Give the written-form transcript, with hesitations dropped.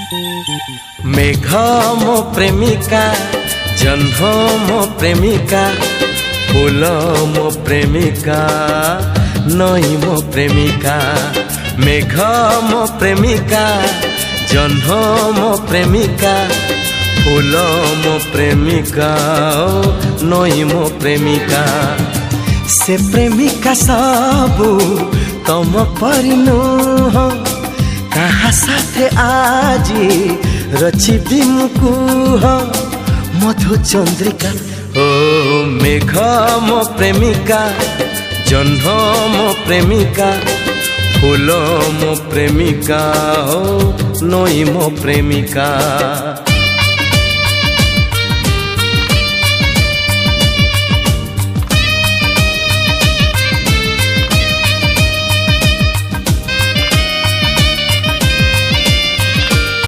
मेघ मो प्रेमिका, जह्न मो प्रेमिका, फूल मो प्रेमिका, नई मो प्रेमिका। मेघ मो प्रेमिका, जह्न मो प्रेमिका, फूल मो प्रेमिका, नई मो प्रेमिका। से प्रेमिका सबू तम परि नुह, कहा साथे आजी रचिबी मुकुह। मधु चंद्रिका ओ मेघ मो प्रेमिका, जह्न मो प्रेमिका, फूल मो प्रेमिका, नई मो प्रेमिका।